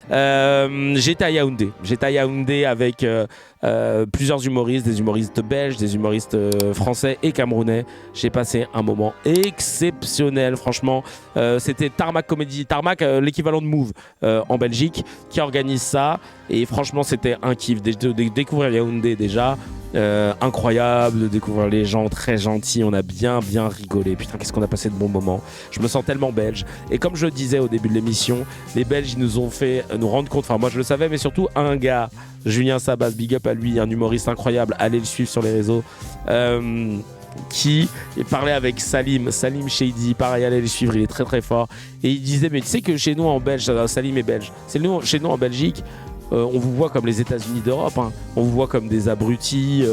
J'étais à Yaoundé. J'étais à Yaoundé avec plusieurs humoristes, des humoristes belges, des humoristes français et camerounais. J'ai passé un moment exceptionnel, franchement. C'était Tarmac Comedy, Tarmac, l'équivalent de Move en Belgique, qui organise ça. Et franchement, c'était un kiff de découvrir Yaoundé déjà. Incroyable de découvrir les gens très gentils, on a bien rigolé, putain qu'est-ce qu'on a passé de bons moments, je me sens tellement belge. Et comme je le disais au début de l'émission, les Belges ils nous ont fait nous rendre compte, enfin moi je le savais, mais surtout un gars, Julien Sabas, big up à lui, un humoriste incroyable, allez le suivre sur les réseaux, qui parlait avec Salim Shady, pareil, allez le suivre, il est très très fort, et il disait mais tu sais que chez nous en Belge, Salim est belge, chez nous en Belgique, on vous voit comme les États-Unis d'Europe, hein. On vous voit comme des abrutis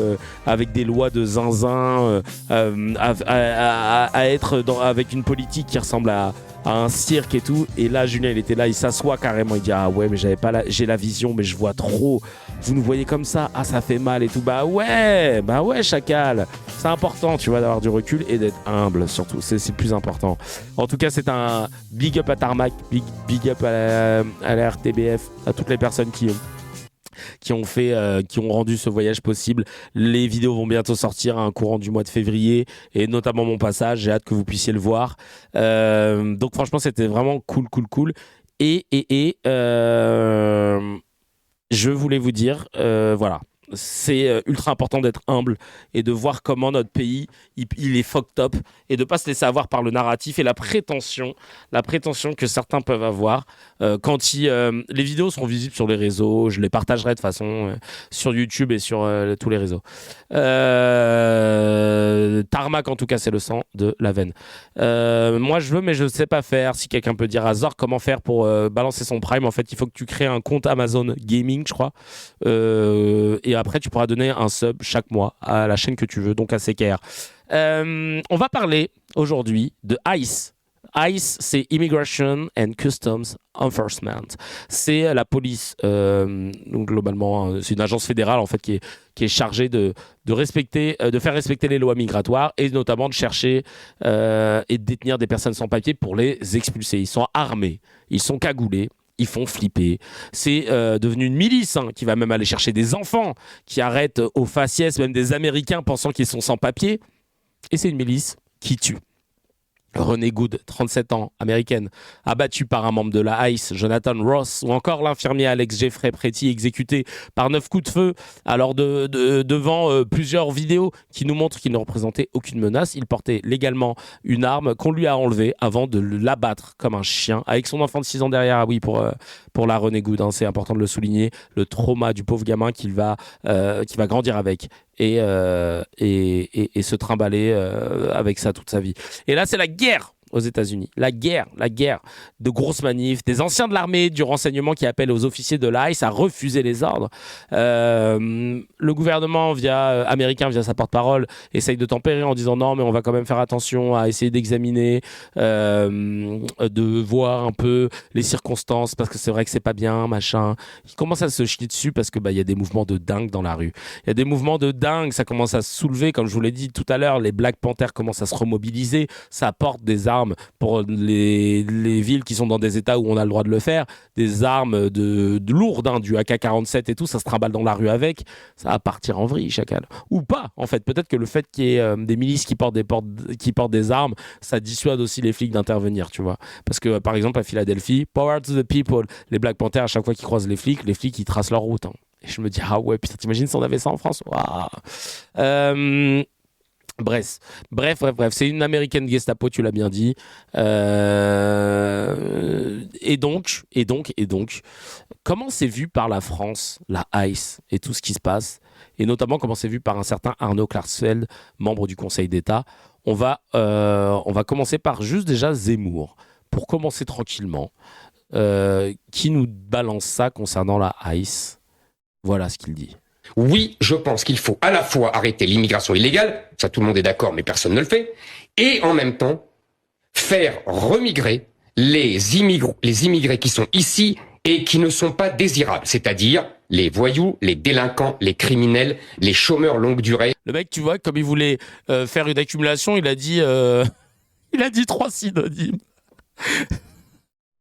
avec des lois de zinzin, à être avec une politique qui ressemble à un cirque et tout. Et là, Julien, il était là, il s'assoit carrément, il dit ah ouais, mais j'ai la vision, mais je vois trop. Vous nous voyez comme ça, ah ça fait mal et tout. Bah ouais, chacal. C'est important, tu vois, d'avoir du recul et d'être humble surtout. C'est le plus important. En tout cas, c'est un big up à Tarmac, big up à la RTBF, à toutes les personnes qui ont rendu ce voyage possible. Les vidéos vont bientôt sortir à un courant du mois de février et notamment mon passage. J'ai hâte que vous puissiez le voir. Donc franchement, c'était vraiment cool. Et je voulais vous dire, voilà. C'est ultra important d'être humble et de voir comment notre pays il est fucked up et de pas se laisser avoir par le narratif et la prétention que certains peuvent avoir quand les vidéos seront visibles sur les réseaux, je les partagerai de toute façon sur YouTube et sur tous les réseaux. Tarmac en tout cas c'est le sang de la veine. Moi je veux mais je sais pas faire. Si quelqu'un peut dire à Zor comment faire pour balancer son Prime, en fait il faut que tu crées un compte Amazon Gaming je crois et après tu pourras donner un sub chaque mois à la chaîne que tu veux, donc à CKR. On va parler aujourd'hui de ICE. ICE, c'est Immigration and Customs Enforcement. C'est la police, donc globalement, c'est une agence fédérale en fait qui est chargée de faire respecter les lois migratoires et notamment de chercher et de détenir des personnes sans papier pour les expulser. Ils sont armés, ils sont cagoulés. Ils font flipper. C'est devenu une milice qui va même aller chercher des enfants qui arrêtent au faciès, même des Américains pensant qu'ils sont sans papier. Et c'est une milice qui tue. Renée Good, 37 ans, américaine, abattue par un membre de la ICE, Jonathan Ross, ou encore l'infirmier Alex Jeffrey Pretty, exécuté par 9 coups de feu, alors devant plusieurs vidéos qui nous montrent qu'il ne représentait aucune menace. Il portait légalement une arme qu'on lui a enlevée avant de l'abattre comme un chien, avec son enfant de 6 ans derrière. Ah oui, pour la Renée Good, c'est important de le souligner, le trauma du pauvre gamin qui va grandir avec. Et se trimballer avec ça toute sa vie. Et là, c'est la guerre aux États-Unis. La guerre de grosses manifs, des anciens de l'armée, du renseignement qui appellent aux officiers de l'ICE à refuser les ordres. Le gouvernement américain, via sa porte-parole, essaye de tempérer en disant non, mais on va quand même faire attention à essayer d'examiner, de voir un peu les circonstances, parce que c'est vrai que c'est pas bien, machin. Ils commencent à se chier dessus parce que y a des mouvements de dingue dans la rue. Il y a des mouvements de dingue, ça commence à se soulever, comme je vous l'ai dit tout à l'heure, les Black Panthers commencent à se remobiliser, ça apporte des armes pour les villes qui sont dans des états où on a le droit de le faire, des armes de lourdes, du AK-47 et tout, ça se trimballe dans la rue avec, ça va partir en vrille, chacal. Ou pas, en fait. Peut-être que le fait qu'il y ait des milices qui portent des armes, ça dissuade aussi les flics d'intervenir, tu vois. Parce que, par exemple, à Philadelphie, Power to the People, les Black Panthers, à chaque fois qu'ils croisent les flics, ils tracent leur route. Et je me dis, ah ouais, putain, t'imagines si on avait ça en France? Waouh. Bref, c'est une américaine Gestapo, tu l'as bien dit. Et donc, comment c'est vu par la France, la ICE et tout ce qui se passe, et notamment comment c'est vu par un certain Arnaud Klarsfeld, membre du Conseil d'État. On va commencer par juste déjà Zemmour, pour commencer tranquillement, qui nous balance ça concernant la ICE. Voilà ce qu'il dit. Oui, je pense qu'il faut à la fois arrêter l'immigration illégale, ça tout le monde est d'accord, mais personne ne le fait, et en même temps faire remigrer les immigrés qui sont ici et qui ne sont pas désirables, c'est-à-dire les voyous, les délinquants, les criminels, les chômeurs longue durée. Le mec, tu vois, comme il voulait faire une accumulation, il a dit 3 synonymes.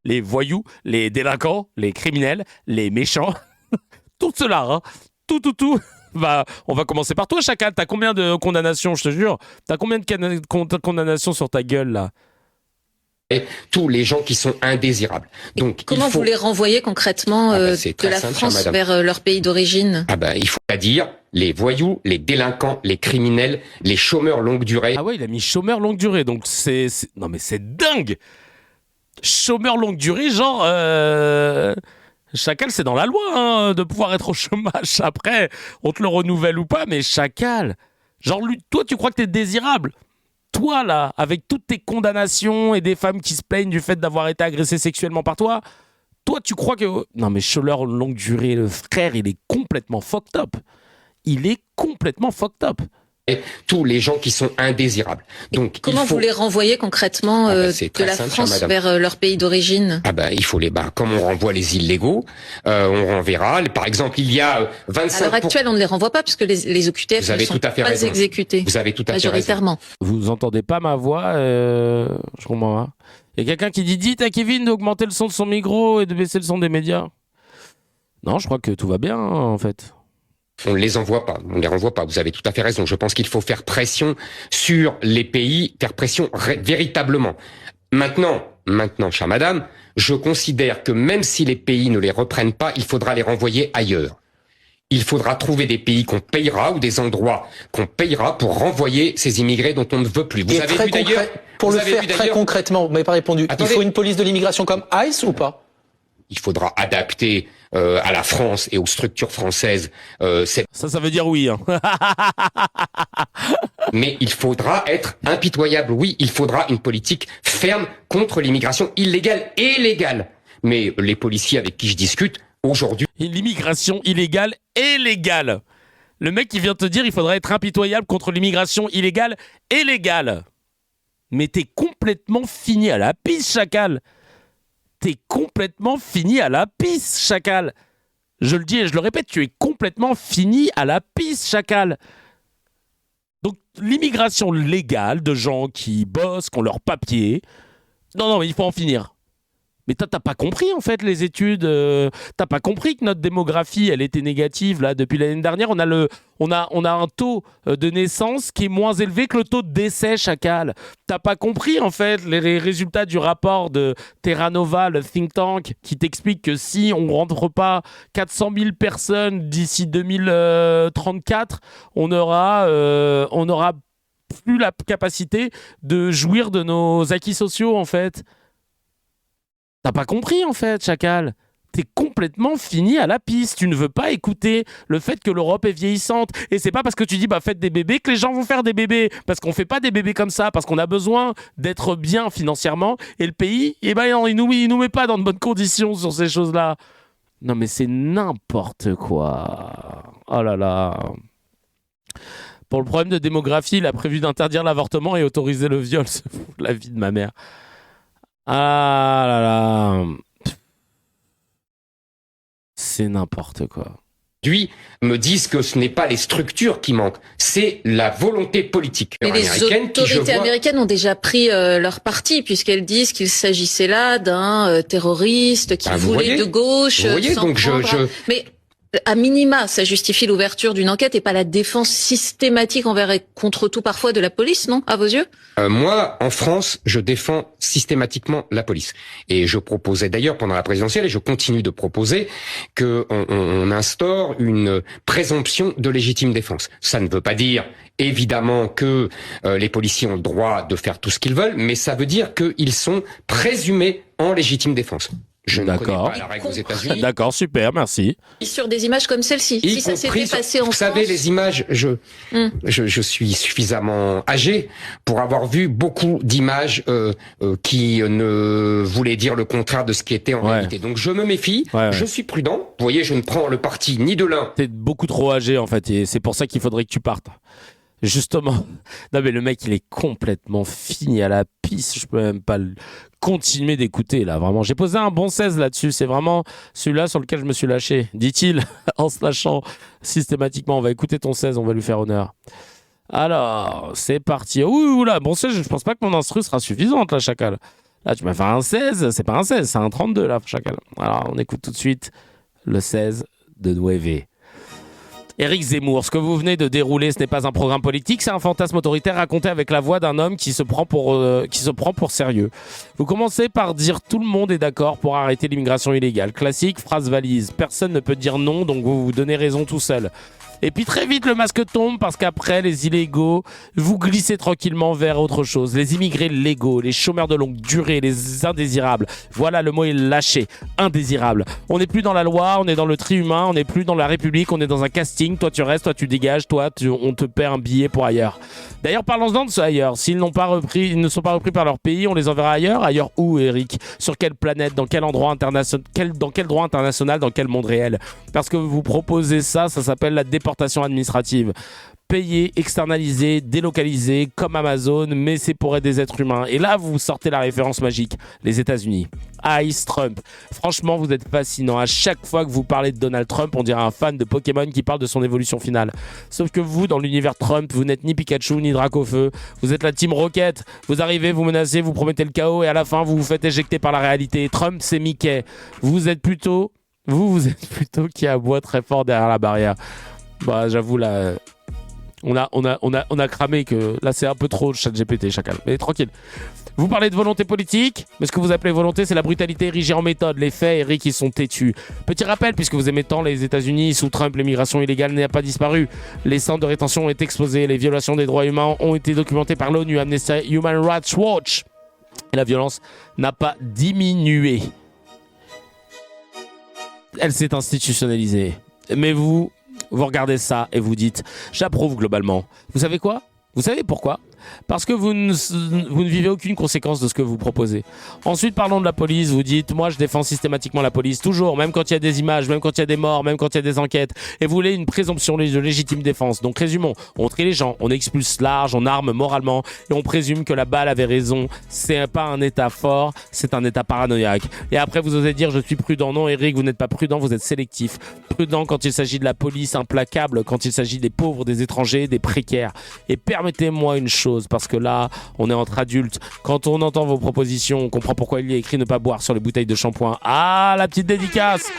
les voyous, les délinquants, les criminels, les méchants, tout cela, hein. Tout. Bah, on va commencer par toi, Chacal. T'as combien de condamnations, je te jure? T'as combien de condamnations sur ta gueule, là? Tous les gens qui sont indésirables. Donc, comment vous les renvoyez concrètement de la simple, France madame. vers leur pays d'origine? Il faut pas dire les voyous, les délinquants, les criminels, les chômeurs longue durée. Ah ouais, il a mis chômeur longue durée, donc non mais c'est dingue. Chômeur longue durée, genre Chacal, c'est dans la loi hein, de pouvoir être au chômage. Après, on te le renouvelle ou pas, mais Chacal, genre lui, toi tu crois que t'es désirable? Toi là, avec toutes tes condamnations et des femmes qui se plaignent du fait d'avoir été agressées sexuellement par toi, tu crois que... Non mais chômeur longue durée, le frère, il est complètement fucked up. Il est complètement fucked up. Tous les gens qui sont indésirables. Donc, comment vous les renvoyez concrètement de la simple, France madame. vers leur pays d'origine? Il faut comme on renvoie les illégaux, on renverra. Par exemple, il y a 25... À l'heure actuelle, on ne les renvoie pas puisque les OQTF Vous avez ne sont tout à fait pas raison. exécutés. Vous avez tout à fait raison. majoritairement. Vous entendez pas ma voix je comprends pas. Il y a quelqu'un qui dit dites à Kevin d'augmenter le son de son micro et de baisser le son des médias. Non, je crois que tout va bien hein, en fait. On ne les envoie pas, on ne les renvoie pas. Vous avez tout à fait raison. Je pense qu'il faut faire pression sur les pays, faire pression véritablement. Maintenant, chère madame, je considère que même si les pays ne les reprennent pas, il faudra les renvoyer ailleurs. Il faudra trouver des pays qu'on payera ou des endroits qu'on payera pour renvoyer ces immigrés dont on ne veut plus. Vous avez vu d'ailleurs... Pour le faire très concrètement, vous m'avez pas répondu. Attendez. Il faut une police de l'immigration comme ICE ou pas? Il faudra adapter à la France et aux structures françaises Ça veut dire oui. Hein. Mais il faudra être impitoyable. Oui, il faudra une politique ferme contre l'immigration illégale et légale. Mais les policiers avec qui je discute aujourd'hui... L'immigration illégale et légale. Le mec qui vient te dire il faudrait être impitoyable contre l'immigration illégale et légale. Mais t'es complètement fini à la pisse, Chacal. T'es complètement fini à la pisse, Chacal. Je le dis et je le répète, tu es complètement fini à la pisse, Chacal. Donc, l'immigration légale de gens qui bossent, qui ont leurs papiers. Non, mais il faut en finir. Mais t'as pas compris, en fait, les études. T'as pas compris que notre démographie, elle était négative, là, depuis l'année dernière. On a un taux de naissance qui est moins élevé que le taux de décès, Chacal. T'as pas compris, en fait, les résultats du rapport de Terra Nova, le think tank, qui t'explique que si on rentre pas 400 000 personnes d'ici 2034, on aura plus la capacité de jouir de nos acquis sociaux, en fait. T'as pas compris en fait, Chacal. T'es complètement fini à la piste. Tu ne veux pas écouter le fait que l'Europe est vieillissante. Et c'est pas parce que tu dis faites des bébés que les gens vont faire des bébés. Parce qu'on fait pas des bébés comme ça. Parce qu'on a besoin d'être bien financièrement. Et le pays, il nous met pas dans de bonnes conditions sur ces choses-là. Non mais c'est n'importe quoi. Oh là là. Pour le problème de démographie, il a prévu d'interdire l'avortement et autoriser le viol. C'est la vie de ma mère. Ah là là. C'est n'importe quoi. Aujourd'hui, me disent que ce n'est pas les structures qui manquent, c'est la volonté politique Mais américaine. Les autorités américaines ont déjà pris leur parti, puisqu'elles disent qu'il s'agissait là d'un terroriste qui voulait de gauche. Vous voyez, donc Mais à minima, ça justifie l'ouverture d'une enquête et pas la défense systématique envers et contre tout parfois de la police, non, à vos yeux? Moi, en France, je défends systématiquement la police. Et je proposais d'ailleurs pendant la présidentielle, et je continue de proposer, qu'on instaure une présomption de légitime défense. Ça ne veut pas dire, évidemment, que les policiers ont le droit de faire tout ce qu'ils veulent, mais ça veut dire qu'ils sont présumés en légitime défense. Je ne connais pas la règle aux États-Unis. D'accord, super, merci. Sur des images comme celle-ci, si ça s'était passé en France. Vous savez, les images, je suis suffisamment âgé pour avoir vu beaucoup d'images qui ne voulaient dire le contraire de ce qui était en réalité. Donc je me méfie, je suis prudent. Vous voyez, je ne prends le parti ni de l'un. T'es beaucoup trop âgé en fait, et c'est pour ça qu'il faudrait que tu partes. Justement. Non mais le mec il est complètement fini à la pisse. Je peux même pas continuer d'écouter là. Vraiment. J'ai posé un bon 16 là-dessus. C'est vraiment celui-là sur lequel je me suis lâché. Dit-il en se lâchant systématiquement. On va écouter ton 16. On va lui faire honneur. Alors c'est parti. Ouh là. Bon 16. Je pense pas que mon instru sera suffisante là, Chacal. Là, tu m'as fait un 16, c'est pas un 16, c'est un 32 là, chacal. Alors, on écoute tout de suite le 16 de Nueve. Éric Zemmour, ce que vous venez de dérouler, ce n'est pas un programme politique, c'est un fantasme autoritaire raconté avec la voix d'un homme qui se prend pour sérieux. Vous commencez par dire tout le monde est d'accord pour arrêter l'immigration illégale. Classique, phrase valise. Personne ne peut dire non, donc vous vous donnez raison tout seul. Et puis très vite, le masque tombe parce qu'après, les illégaux, vous glissez tranquillement vers autre chose. Les immigrés légaux, les chômeurs de longue durée, les indésirables. Voilà, le mot est lâché. Indésirable. On n'est plus dans la loi, on est dans le tri humain, on n'est plus dans la République, on est dans un casting. Toi, tu restes, toi, tu dégages, on te perd un billet pour ailleurs. D'ailleurs, parlons-en de ça ailleurs. S'ils ne sont pas repris par leur pays, on les enverra ailleurs. Ailleurs où, Eric? Sur quelle planète? Dans quel endroit international? Dans quel droit international? Dans quel monde réel? Parce que vous proposez ça s'appelle la déportation administrative. Payé, externalisé, délocalisé, comme Amazon, mais c'est pour aider des êtres humains. Et là, vous sortez la référence magique, les États-Unis. ICE, Trump. Franchement, vous êtes fascinant. À chaque fois que vous parlez de Donald Trump, on dirait un fan de Pokémon qui parle de son évolution finale. Sauf que vous, dans l'univers Trump, vous n'êtes ni Pikachu ni Dracofeu. Vous êtes la team Rocket. Vous arrivez, vous menacez, vous promettez le chaos et à la fin, vous vous faites éjecter par la réalité. Trump, c'est Mickey. Vous êtes plutôt qui aboie très fort derrière la barrière. Bah, j'avoue, là, on a cramé que là, c'est un peu trop ChatGPT, chacal. Mais tranquille. Vous parlez de volonté politique, mais ce que vous appelez volonté, c'est la brutalité érigée en méthode. Les faits, Eric, ils sont têtus. Petit rappel, puisque vous aimez tant les États-Unis, sous Trump, l'immigration illégale n'a pas disparu. Les centres de rétention ont été exposés, les violations des droits humains ont été documentées par l'ONU, Amnesty Human Rights Watch. Et la violence n'a pas diminué. Elle s'est institutionnalisée. Mais vous regardez ça et vous dites « J'approuve globalement ». Vous savez quoi? Vous savez pourquoi? Parce que vous ne vivez aucune conséquence de ce que vous proposez. Ensuite, parlons de la police. Vous dites, moi, je défends systématiquement la police, toujours, même quand il y a des images, même quand il y a des morts, même quand il y a des enquêtes. Et vous voulez une présomption de légitime défense. Donc, résumons. On trie les gens, on expulse large, on arme moralement, et on présume que la balle avait raison. C'est pas un état fort, c'est un état paranoïaque. Et après, vous osez dire, je suis prudent. Non, Eric, vous n'êtes pas prudent, vous êtes sélectif. Prudent quand il s'agit de la police, implacable quand il s'agit des pauvres, des étrangers, des précaires. Et permettez-moi une chose, parce que là, on est entre adultes. Quand on entend vos propositions, on comprend pourquoi il y a écrit ne pas boire sur les bouteilles de shampoing. Ah, la petite dédicace!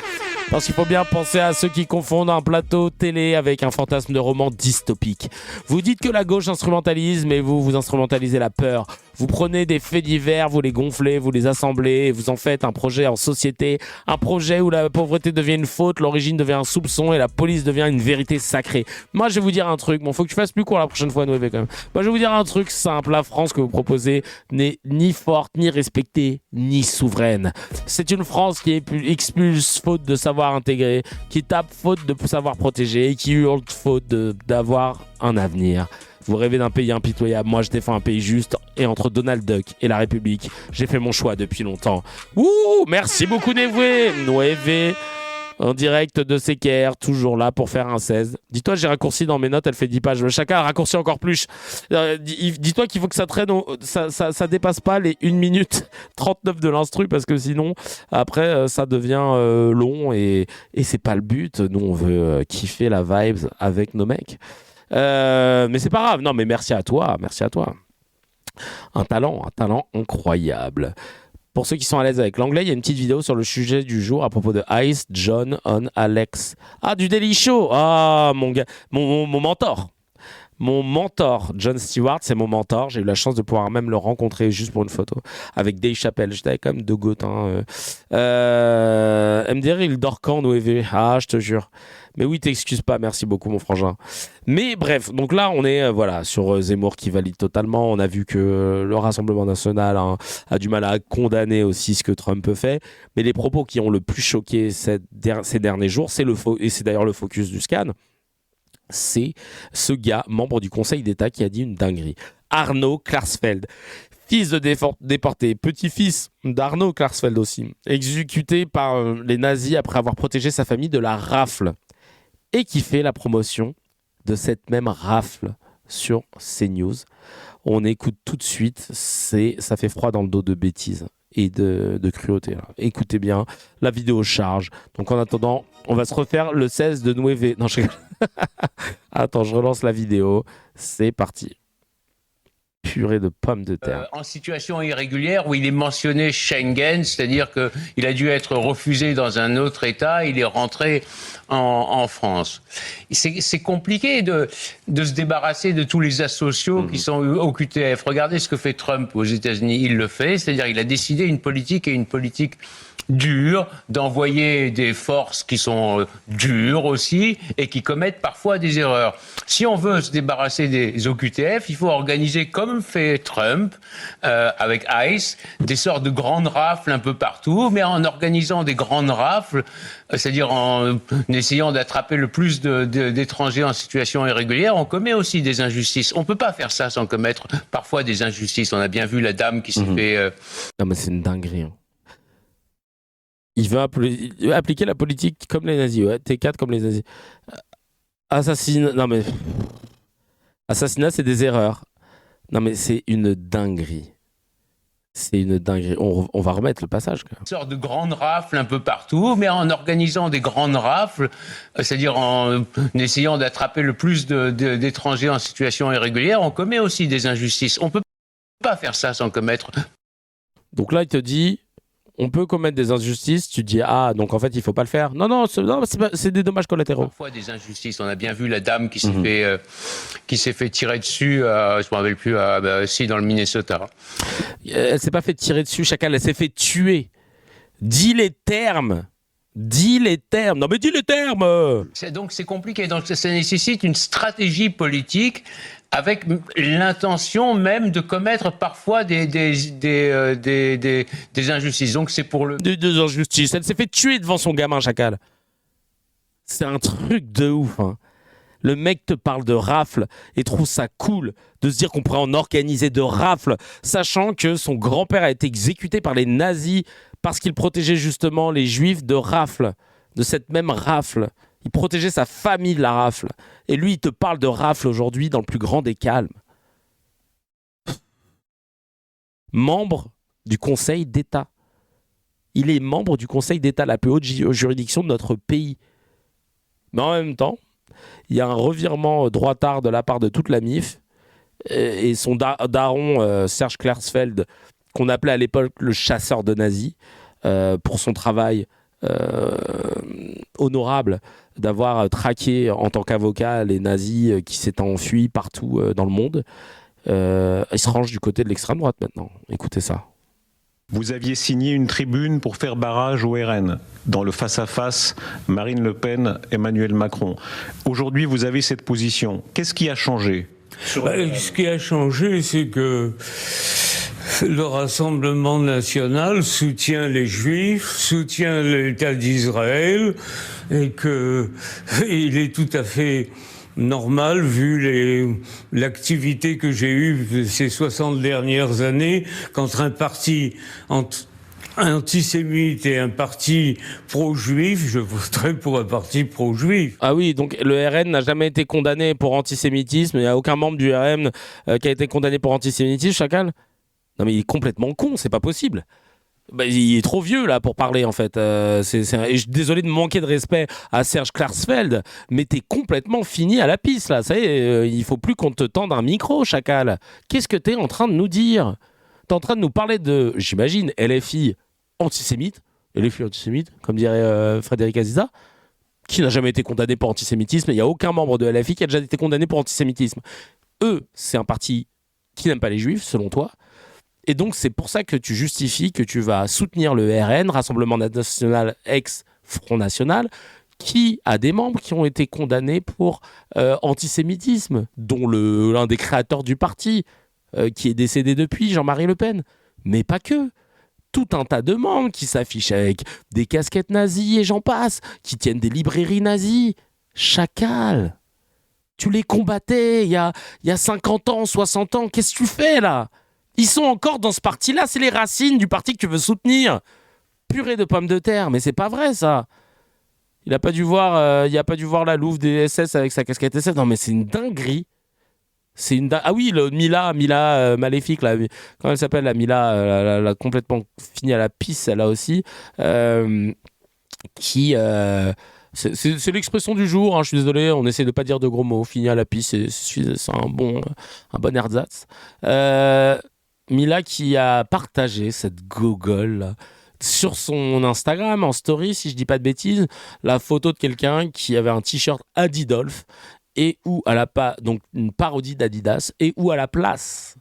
Parce qu'il faut bien penser à ceux qui confondent un plateau télé avec un fantasme de roman dystopique. Vous dites que la gauche instrumentalise, mais vous instrumentalisez la peur. Vous prenez des faits divers, vous les gonflez, vous les assemblez, et vous en faites un projet en société, un projet où la pauvreté devient une faute, l'origine devient un soupçon et la police devient une vérité sacrée. Moi, je vais vous dire un truc. Bon, faut que tu fasses plus court la prochaine fois, Noévé, quand même. Moi, je vais vous dire un truc simple. La France que vous proposez n'est ni forte, ni respectée, ni souveraine. C'est une France qui expulse faute de savoir intégrer, qui tape faute de savoir protéger et qui hurle faute d'avoir un avenir. Vous rêvez d'un pays impitoyable, moi je défends un pays juste, et entre Donald Duck et la République, j'ai fait mon choix depuis longtemps. Ouh, merci beaucoup Noévé, en direct de CKR, toujours là pour faire un 16. Dis-toi, j'ai raccourci dans mes notes, elle fait 10 pages. Chacun a raccourci encore plus. Dis-toi qu'il faut que ça traîne, ça dépasse pas les 1 minute 39 de l'instru, parce que sinon, après, ça devient long, et c'est pas le but. Nous, on veut kiffer la vibes avec nos mecs. Mais c'est pas grave. Non, mais merci à toi. Un talent incroyable. Pour ceux qui sont à l'aise avec l'anglais, il y a une petite vidéo sur le sujet du jour à propos de Ice, John, on Alex. Ah, du Daily Show. Ah, mon gars, mon mentor. Mon mentor, Jon Stewart, c'est mon mentor. J'ai eu la chance de pouvoir même le rencontrer juste pour une photo avec Dave Chappelle. J'étais quand même de Gotin. MDR, il dort quand, Noévé? Ah, je te jure. Mais oui, t'excuses pas, merci beaucoup mon frangin. Mais bref, donc là on est sur Zemmour qui valide totalement. On a vu que le Rassemblement National a du mal à condamner aussi ce que Trump fait. Mais les propos qui ont le plus choqué ces derniers jours, et c'est d'ailleurs le focus du scan, c'est ce gars, membre du Conseil d'État, qui a dit une dinguerie. Arnaud Klarsfeld. Fils de déporté, petit-fils d'Arnaud Klarsfeld aussi, exécuté par les nazis après avoir protégé sa famille de la rafle. Et qui fait la promotion de cette même rafle sur CNews. On écoute tout de suite, ça fait froid dans le dos de bêtises et de cruauté. Là. Écoutez bien, la vidéo charge. Donc en attendant, on va se refaire le 16 de Nueve. Non, Attends, je relance la vidéo. C'est parti. Purée de pommes de terre. En situation irrégulière où il est mentionné Schengen, c'est-à-dire qu'il a dû être refusé dans un autre État, il est rentré en France. C'est compliqué de se débarrasser de tous les asociaux qui sont au QTF. Regardez ce que fait Trump aux États-Unis, il le fait, c'est-à-dire il a décidé une politique dure, d'envoyer des forces qui sont dures aussi et qui commettent parfois des erreurs. Si on veut se débarrasser des OQTF, il faut organiser, comme fait Trump avec ICE, des sortes de grandes rafles un peu partout, mais en organisant des grandes rafles, c'est-à-dire en essayant d'attraper le plus d'étrangers en situation irrégulière, on commet aussi des injustices. On ne peut pas faire ça sans commettre parfois des injustices. On a bien vu la dame qui s'est fait... Non mais c'est une dinguerie. Il veut appliquer la politique comme les nazis, ouais. T4 comme les nazis. Assassinat, c'est des erreurs. Non mais c'est une dinguerie. C'est une dinguerie. On va remettre le passage. Une sorte de grandes rafles un peu partout, mais en organisant des grandes rafles, c'est-à-dire en essayant d'attraper le plus d'étrangers en situation irrégulière, on commet aussi des injustices. On ne peut pas faire ça sans commettre... Donc là, il te dit... On peut commettre des injustices, tu dis donc en fait il faut pas le faire. Non, c'est des dommages collatéraux. Parfois des injustices. On a bien vu la dame qui s'est fait tirer dessus. Je me rappelle plus. Dans le Minnesota. Elle s'est pas fait tirer dessus, Chacal. Elle s'est fait tuer. Dis les termes. Non mais dis les termes. Donc c'est compliqué. Donc ça nécessite une stratégie politique avec l'intention même de commettre parfois des injustices. Donc c'est pour le... Des injustices. Elle s'est fait tuer devant son gamin, Chacal. C'est un truc de ouf. Hein. Le mec te parle de rafles et trouve ça cool de se dire qu'on pourrait en organiser de rafles, sachant que son grand-père a été exécuté par les nazis parce qu'il protégeait justement les juifs de rafles, de cette même rafle. Il protégeait sa famille de la rafle. Et lui, il te parle de rafle aujourd'hui dans le plus grand des calmes. Membre du Conseil d'État. Il est membre du Conseil d'État, la plus haute juridiction de notre pays. Mais en même temps, il y a un revirement droitard de la part de toute la MIF et son daron, Serge Klarsfeld, qu'on appelait à l'époque le chasseur de nazis, pour son travail honorable d'avoir traqué en tant qu'avocat les nazis qui s'étaient enfuis partout dans le monde. Il se range du côté de l'extrême droite maintenant. Écoutez ça. Vous aviez signé une tribune pour faire barrage au RN dans le face-à-face Marine Le Pen, Emmanuel Macron. Aujourd'hui, vous avez cette position. Qu'est-ce qui a changé ? Ce qui a changé, c'est que le Rassemblement national soutient les Juifs, soutient l'État d'Israël, et que il est tout à fait normal, vu l'activité que j'ai eue ces 60 dernières années, qu'entre un parti antisémite et un parti pro-juif, je voterai pour un parti pro-juif. Ah oui, donc le RN n'a jamais été condamné pour antisémitisme, il n'y a aucun membre du RN qui a été condamné pour antisémitisme, Chacal ? Non mais il est complètement con, c'est pas possible. Il est trop vieux là pour parler en fait. Et je suis désolé de manquer de respect à Serge Klarsfeld, mais t'es complètement fini à la piste là. Ça y est, il faut plus qu'on te tende un micro, Chacal. Qu'est-ce que t'es en train de nous dire ? T'es en train de nous parler de, j'imagine, LFI antisémite, comme dirait Frédéric Aziza, qui n'a jamais été condamné pour antisémitisme. Il n'y a aucun membre de LFI qui a déjà été condamné pour antisémitisme. Eux, c'est un parti qui n'aime pas les juifs, selon toi. Et donc, c'est pour ça que tu justifies que tu vas soutenir le RN, Rassemblement National ex-Front National, qui a des membres qui ont été condamnés pour antisémitisme, dont l'un des créateurs du parti, qui est décédé depuis, Jean-Marie Le Pen. Mais pas que. Tout un tas de membres qui s'affichent avec des casquettes nazies et j'en passe, qui tiennent des librairies nazies. Chacal, tu les combattais il y a 50 ans, 60 ans. Qu'est-ce que tu fais là ? Ils sont encore dans ce parti-là, c'est les racines du parti que tu veux soutenir. Purée de pommes de terre, mais c'est pas vrai ça. Il a pas dû voir la louve des SS avec sa casquette SS. Non mais c'est une dinguerie. Ah oui, le Mila maléfique là. Comment elle s'appelle la Mila, elle a complètement fini à la pisse, elle là aussi. Qui C'est l'expression du jour, hein, je suis désolé, on essaie de pas dire de gros mots. Fini à la pisse, c'est un bon ersatz. Mila qui a partagé cette gogole là, sur son Instagram en story, si je dis pas de bêtises, la photo de quelqu'un qui avait un t-shirt Adidolph et où donc une parodie d'Adidas, et où à la place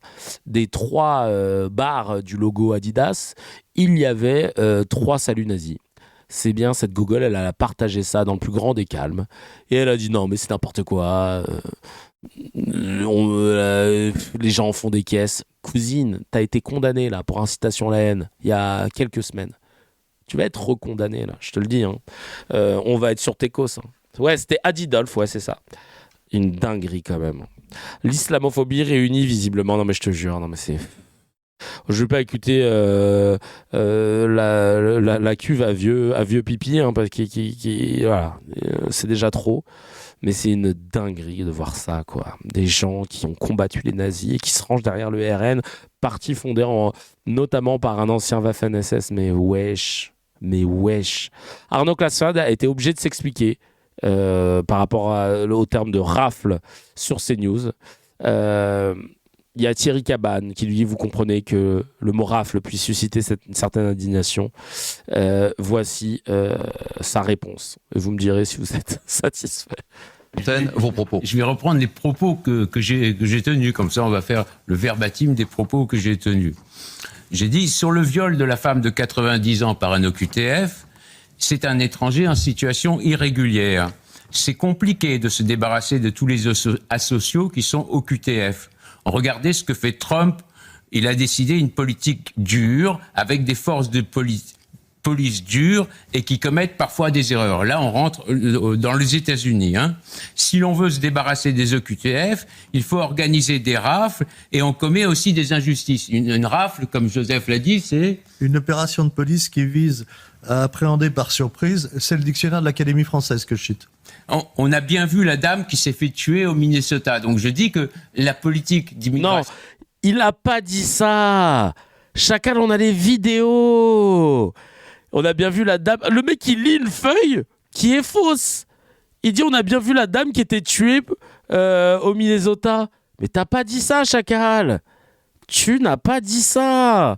des 3 barres du logo Adidas, il y avait 3 saluts nazis. C'est bien, cette gogole, elle a partagé ça dans le plus grand des calmes, et elle a dit non mais c'est n'importe quoi, les gens en font des caisses. Cousine, t'as été condamnée là pour incitation à la haine il y a quelques semaines. Tu vas être recondamné là, je te le dis. Hein. On va être sur tes causes. Hein. Ouais, c'était Adidolph, ouais, c'est ça. Une dinguerie quand même. L'islamophobie réunie visiblement. Non mais je te jure, non mais c'est... Je vais pas écouter la cuve à vieux pipi, hein, parce que voilà, c'est déjà trop. Mais c'est une dinguerie de voir ça, quoi. Des gens qui ont combattu les nazis et qui se rangent derrière le RN, parti fondé notamment par un ancien Waffen-SS. Mais wesh. Arnaud Classad a été obligé de s'expliquer par rapport au terme de rafle sur CNews. Il y a Thierry Cabane qui lui dit, vous comprenez que le mot rafle puisse susciter une certaine indignation. Voici sa réponse. Et vous me direz si vous êtes satisfait. Vos propos. Je vais reprendre les propos que j'ai tenus. Comme ça, on va faire le verbatim des propos que j'ai tenus. J'ai dit, sur le viol de la femme de 90 ans par un OQTF, c'est un étranger en situation irrégulière. C'est compliqué de se débarrasser de tous les asociaux qui sont OQTF. Regardez ce que fait Trump. Il a décidé une politique dure, avec des forces de police dures et qui commettent parfois des erreurs. Là, on rentre dans les États-Unis. Hein. Si l'on veut se débarrasser des OQTF, il faut organiser des rafles et on commet aussi des injustices. Une rafle, comme Joseph l'a dit, c'est... Une opération de police qui vise à appréhender par surprise, c'est le dictionnaire de l'Académie française que je cite. On a bien vu la dame qui s'est fait tuer au Minnesota. Donc je dis que la politique d'immigration... Non, il n'a pas dit ça. Chacal, on a les vidéos. On a bien vu la dame... Le mec, il lit une feuille qui est fausse. Il dit, on a bien vu la dame qui était tuée au Minnesota. Mais t'as pas dit ça, Chacal. Tu n'as pas dit ça.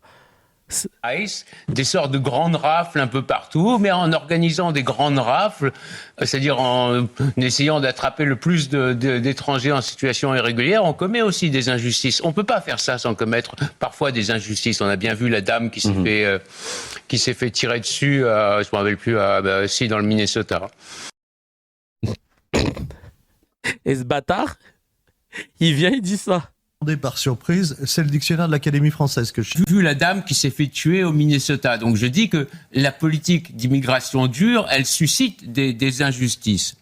Des sortes de grandes rafles un peu partout, mais en organisant des grandes rafles, c'est-à-dire en essayant d'attraper le plus d'étrangers en situation irrégulière, on commet aussi des injustices. On ne peut pas faire ça sans commettre parfois des injustices. On a bien vu la dame qui s'est fait tirer dessus, je ne me rappelle plus, dans le Minnesota. Et ce bâtard, il vient, il dit ça. Par surprise, c'est le dictionnaire de l'Académie française que je cite. Vu la dame qui s'est fait tuer au Minnesota. Donc je dis que la politique d'immigration dure, elle suscite des injustices.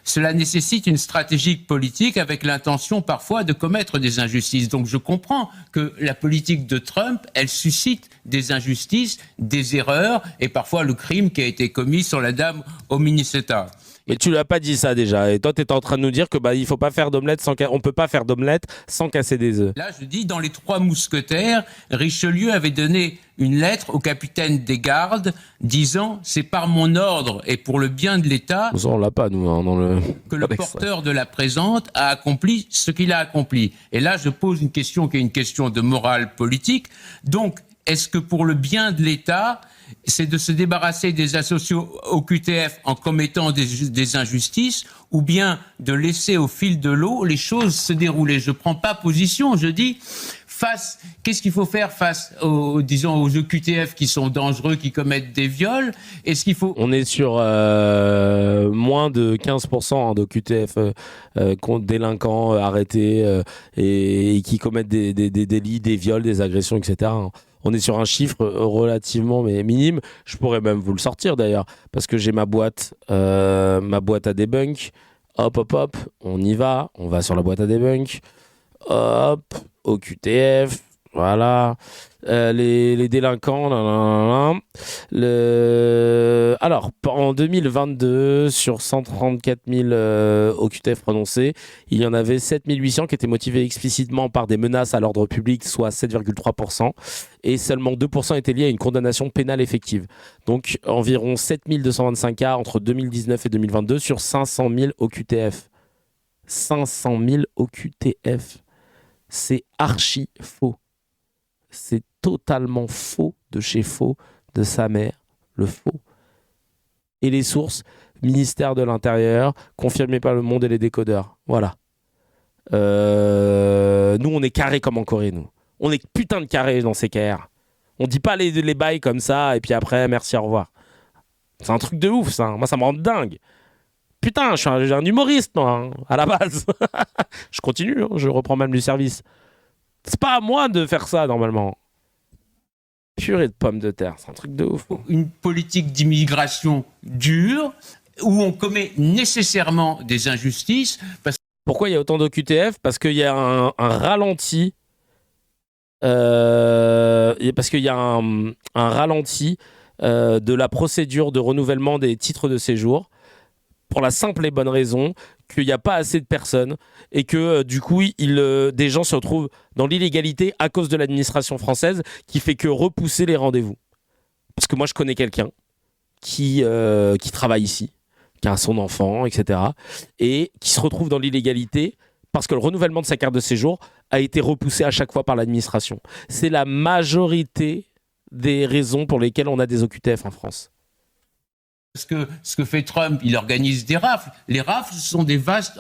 Cela nécessite une stratégie politique avec l'intention parfois de commettre des injustices. Donc je comprends que la politique de Trump, elle suscite des injustices, des erreurs et parfois le crime qui a été commis sur la dame au Minnesota. Mais tu l'as pas dit ça déjà. Et toi, tu étais en train de nous dire que il faut pas faire d'omelette on peut pas faire d'omelette sans casser des œufs. Là, je dis, dans les 3 mousquetaires, Richelieu avait donné une lettre au capitaine des gardes disant, c'est par mon ordre et pour le bien de l'État. Ça, on l'a pas, nous, hein, dans le... que le porteur de la présente a accompli ce qu'il a accompli. Et là, je pose une question qui est une question de morale politique. Donc, est-ce que pour le bien de l'État, c'est de se débarrasser des asociaux OQTF en commettant des injustices, ou bien de laisser au fil de l'eau les choses se dérouler? Je ne prends pas position, je dis, qu'est-ce qu'il faut faire face aux OQTF qui sont dangereux, qui commettent des viols? Est-ce qu'il faut... On est sur moins de 15% d'OQTF délinquants arrêtés et qui commettent des délits, des viols, des agressions, etc. On est sur un chiffre relativement minime. Je pourrais même vous le sortir d'ailleurs, parce que j'ai ma boîte à debunk. Hop, on y va. On va sur la boîte à debunk. Hop, OQTF. Voilà. Les délinquants. Alors, en 2022, sur 134 000 OQTF prononcés, il y en avait 7 800 qui étaient motivés explicitement par des menaces à l'ordre public, soit 7,3%, et seulement 2% étaient liés à une condamnation pénale effective. Donc, environ 7 225 cas entre 2019 et 2022 sur 500 000 OQTF. 500 000 OQTF. C'est archi faux. C'est totalement faux de chez faux, de sa mère, le faux. Et les sources, ministère de l'Intérieur, confirmé par Le Monde et les décodeurs. Voilà. Nous, on est carré comme en Corée, nous. On est putain de carré dans ces KR. On dit pas les bails comme ça, et puis après, merci, au revoir. C'est un truc de ouf, ça. Moi, ça me rend dingue. Putain, je suis un humoriste, moi, hein, à la base. Je continue, hein, je reprends même du service. C'est pas à moi de faire ça, normalement. Purée de pommes de terre, c'est un truc de ouf. Une politique d'immigration dure, où on commet nécessairement des injustices. Pourquoi il y a autant d'OQTF ? Parce qu'il y a un ralenti. Parce qu'il y a un ralenti de la procédure de renouvellement des titres de séjour. Pour la simple et bonne raison qu'il n'y a pas assez de personnes et que du coup des gens se retrouvent dans l'illégalité à cause de l'administration française qui fait que repousser les rendez-vous. Parce que moi je connais quelqu'un qui travaille ici, qui a son enfant, etc. et qui se retrouve dans l'illégalité parce que le renouvellement de sa carte de séjour a été repoussé à chaque fois par l'administration. C'est la majorité des raisons pour lesquelles on a des OQTF en France. Parce que ce que fait Trump, il organise des rafles. Les rafles, ce sont des vastes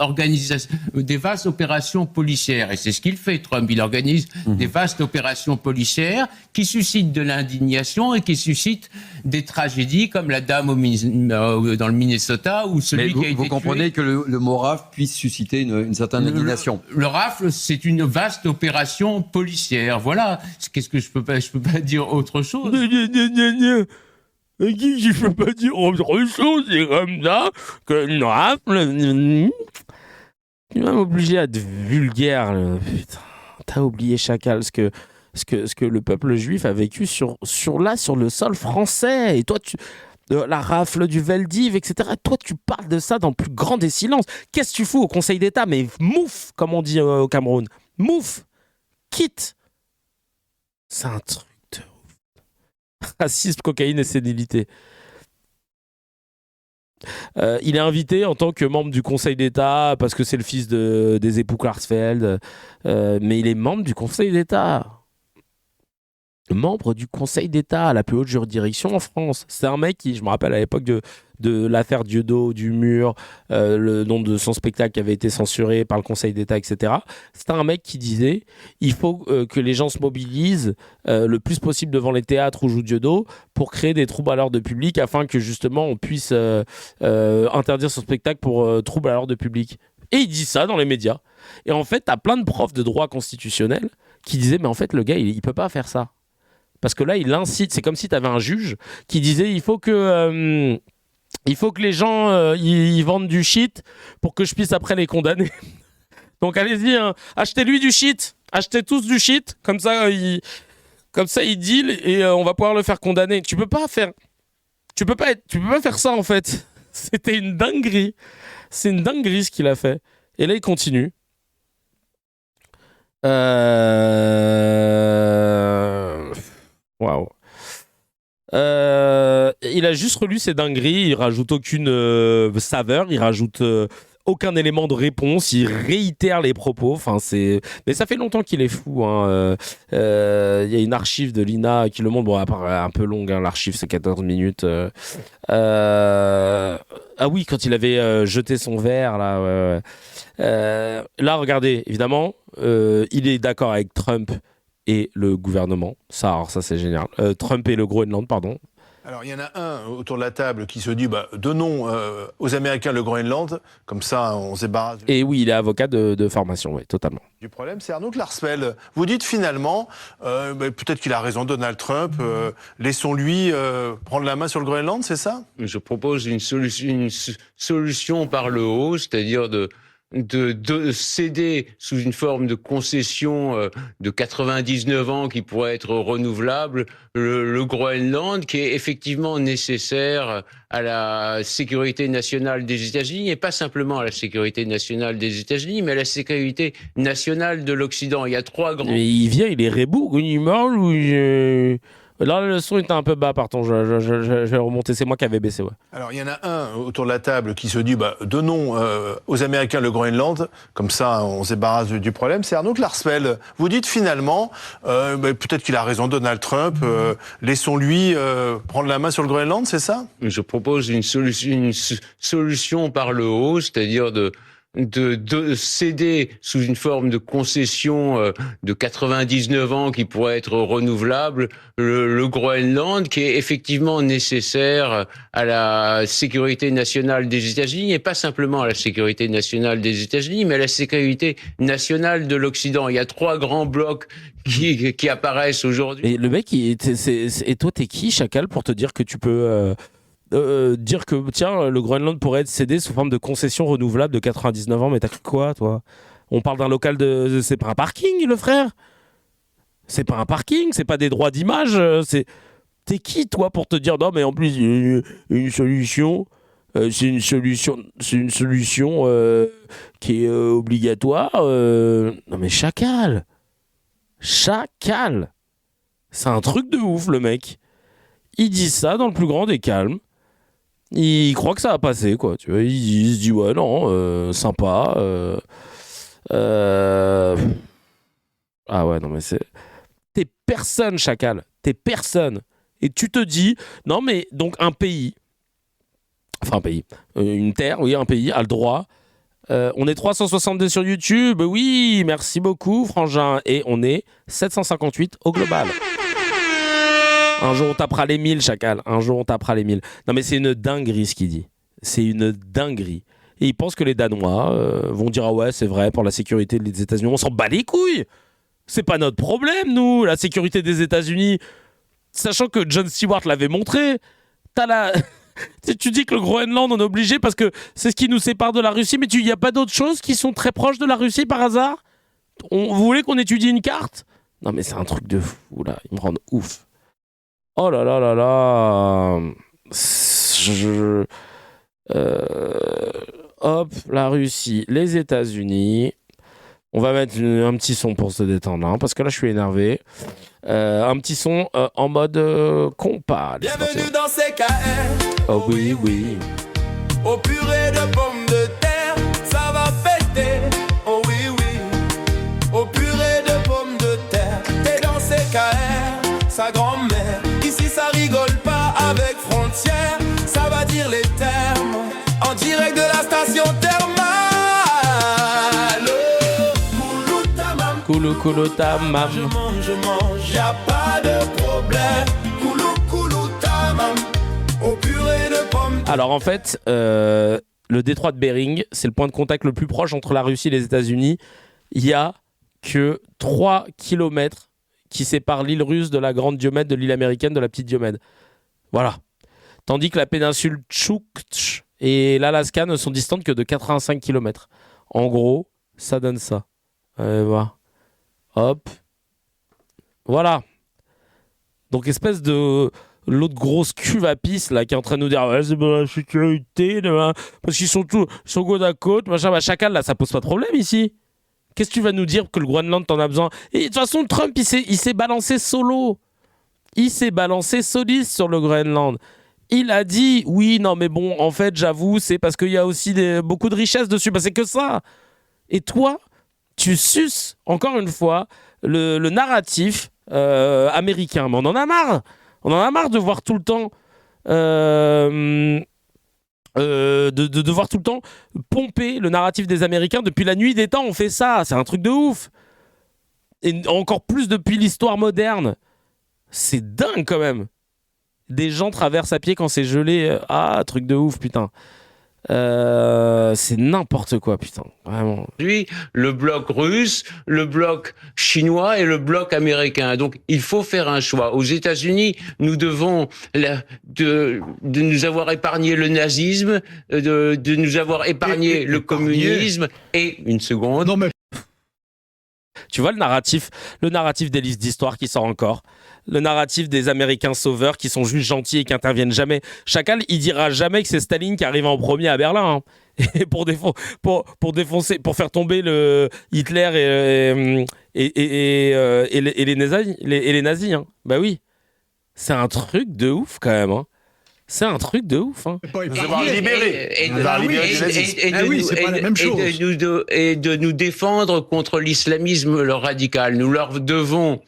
opérations policières. Et c'est ce qu'il fait, Trump. Il organise des vastes opérations policières qui suscitent de l'indignation et qui suscitent des tragédies comme la dame dans le Minnesota ou celui qui a été tué. Vous comprenez que le mot rafle puisse susciter une certaine indignation. Le rafle, c'est une vaste opération policière. Voilà. Qu'est-ce que je peux pas dire autre chose. Je peux pas dire autre chose, c'est comme ça que une rafle. Tu vas m'obliger à être vulgaire, là. Putain, t'as oublié, chacal, ce que le peuple juif a vécu sur le sol français. Et toi, la rafle du Veldiv, etc. Toi, tu parles de ça dans le plus grand des silences. Qu'est-ce que tu fous au Conseil d'État ? Mais mouf, comme on dit au Cameroun. Mouf, quitte. C'est un truc. Racisme, cocaïne et sénilité. Il est invité en tant que membre du Conseil d'État parce que c'est le fils des époux Klarsfeld, mais il est membre du Conseil d'État. Membre du Conseil d'État, la plus haute juridiction en France. C'est un mec qui, je me rappelle à l'époque de l'affaire Dieudo, du mur, le nom de son spectacle qui avait été censuré par le Conseil d'État, etc. C'était un mec qui disait il faut que les gens se mobilisent le plus possible devant les théâtres où joue Dieudo pour créer des troubles à l'ordre public afin que justement on puisse interdire son spectacle pour troubles à l'ordre public. Et il dit ça dans les médias. Et en fait, t'as plein de profs de droit constitutionnel qui disaient mais en fait le gars il peut pas faire ça. Parce que là, il incite. C'est comme si tu avais un juge qui disait il faut que les gens ils vendent du shit pour que je puisse après les condamner. Donc allez-y, hein, achetez-lui du shit. Achetez tous du shit. Comme ça, il deal et on va pouvoir le faire condamner. Tu peux pas faire ça en fait. C'était une dinguerie. C'est une dinguerie ce qu'il a fait. Et là, il continue. Waouh. Il a juste relu ses dingueries, il rajoute aucune saveur, il rajoute aucun élément de réponse, il réitère les propos. Mais ça fait longtemps qu'il est fou. Hein. Y a une archive de l'INA qui le montre, bon, à part un peu longue, hein, l'archive c'est 14 minutes. Ah oui, quand il avait jeté son verre, là. Là, regardez, évidemment, il est d'accord avec Trump et le gouvernement. Ça c'est génial. Trump et le Groenland, pardon. Alors, il y en a un autour de la table qui se dit donnons aux Américains le Groenland, comme ça on se débarrasse. Et oui, il est avocat de formation, oui, totalement. Du problème, c'est Arnaud Klarsfeld. Vous dites finalement, peut-être qu'il a raison, Donald Trump, laissons-lui prendre la main sur le Groenland, c'est ça ? Je propose une solution par le haut, c'est-à-dire de de céder sous une forme de concession de 99 ans qui pourrait être renouvelable le Groenland, qui est effectivement nécessaire à la sécurité nationale des États-Unis, et pas simplement à la sécurité nationale des États-Unis, mais à la sécurité nationale de l'Occident. Il y a trois grands... Mais il vient, il est rebou, il parle ou Là, le son était un peu bas, pardon, je vais remonter, c'est moi qui avais baissé, ouais. Alors, il y en a un autour de la table qui se dit, donnons aux Américains le Groenland, comme ça on se débarrasse du problème, c'est Arnaud Klarsfeld. Vous dites finalement, peut-être qu'il a raison, Donald Trump, laissons-lui prendre la main sur le Groenland, c'est ça ? Je propose une solution par le haut, c'est-à-dire de céder sous une forme de concession de 99 ans qui pourrait être renouvelable le Groenland, qui est effectivement nécessaire à la sécurité nationale des États-Unis, et pas simplement à la sécurité nationale des États-Unis, mais à la sécurité nationale de l'Occident. Il y a trois grands blocs qui apparaissent aujourd'hui. Et le mec, et toi, t'es qui, Chacal, pour te dire que tu peux... dire que tiens, le Groenland pourrait être cédé sous forme de concession renouvelable de 99 ans, mais t'as cru quoi, toi? On parle d'un local de... C'est pas un parking, le frère? C'est pas un parking, c'est pas des droits d'image, T'es qui, toi, pour te dire non, mais en plus, une solution... c'est une solution qui est obligatoire. Non, mais Chacal! Chacal! C'est un truc de ouf, le mec. Il dit ça dans le plus grand des calmes. Il croit que ça va passer, quoi. Tu vois, il se dit ouais, non, sympa. Ah ouais, non, mais c'est. T'es personne, Chacal. T'es personne. Et tu te dis, non, mais donc un pays. Enfin, un pays. Une terre, oui, un pays a le droit. On est 362 sur YouTube. Oui, merci beaucoup, Frangin. Et on est 758 au global. Un jour on tapera les 1000, Chacal. Un jour on tapera les 1000. Non mais c'est une dinguerie ce qu'il dit. C'est une dinguerie. Et il pense que les Danois vont dire ah ouais c'est vrai pour la sécurité des États-Unis. On s'en bat les couilles. C'est pas notre problème nous, la sécurité des États-Unis. Sachant que Jon Stewart l'avait montré. Tu dis que le Groenland on est obligé parce que c'est ce qui nous sépare de la Russie. Mais il n'y a pas d'autres choses qui sont très proches de la Russie par hasard? Vous voulez qu'on étudie une carte? Non mais c'est un truc de fou là. Ils me rendent ouf. Oh là là là là. Hop, la Russie, les États-Unis. On va mettre un petit son pour se détendre, hein, parce que là je suis énervé. Un petit son en mode compas. Bienvenue dans CKR. Oh oui, oui. Au purée de pommes de terre, ça va péter. Oh oui, oui. Au purée de pommes de terre, t'es dans CKR, sa grand-mère. Ici ça rigole pas avec frontières, ça va dire les termes. En direct de la station thermale. Koulou koulou tamam. Je mange, y'a pas de problème. Koulou koulou tamam. Au purée de pommes. Alors en fait, le détroit de Bering, c'est le point de contact le plus proche entre la Russie et les États-Unis. Il y a que 3 kilomètres qui sépare l'île russe de la grande Diomède, de l'île américaine de la petite Diomède. Voilà. Tandis que la péninsule Tchouktch et l'Alaska ne sont distantes que de 85 km. En gros, ça donne ça. Voilà. Hop. Voilà. Donc espèce de... L'autre grosse cuve à pisse là qui est en train de nous dire ouais, c'est pour la sécurité parce qu'ils sont côte à côte machin, Chacal là ça pose pas de problème ici. Qu'est-ce que tu vas nous dire que le Groenland t'en a besoin? Et de toute façon Trump il s'est balancé solo. Il s'est balancé soliste sur le Groenland. Il a dit oui non mais bon en fait j'avoue c'est parce qu'il y a aussi beaucoup de richesses dessus. Bah c'est que ça. Et toi tu suces encore une fois le narratif américain. Mais on en a marre. On en a marre de voir tout le temps de voir tout le temps pomper le narratif des Américains. Depuis la nuit des temps, on fait ça. C'est un truc de ouf. Et encore plus depuis l'histoire moderne. C'est dingue quand même. Des gens traversent à pied quand c'est gelé. Ah, truc de ouf, putain. c'est n'importe quoi, putain, vraiment. Aujourd'hui, le bloc russe, le bloc chinois et le bloc américain. Donc, il faut faire un choix. Aux États-Unis, nous devons de nous avoir épargné le nazisme, de nous avoir épargné le communisme et une seconde. Non mais tu vois le narratif des livres d'histoire qui sort encore, le narratif des Américains sauveurs qui sont juste gentils et qui interviennent jamais. Chacal, il dira jamais que c'est Staline qui arrive en premier à Berlin, hein. Et pour défoncer, pour faire tomber le Hitler et les nazis, hein. Bah oui, c'est un truc de ouf quand même, hein. C'est un truc de ouf, hein. Nous avoir libérés. c'est pas la même chose. Et de nous défendre contre l'islamisme radical. Nous leur devons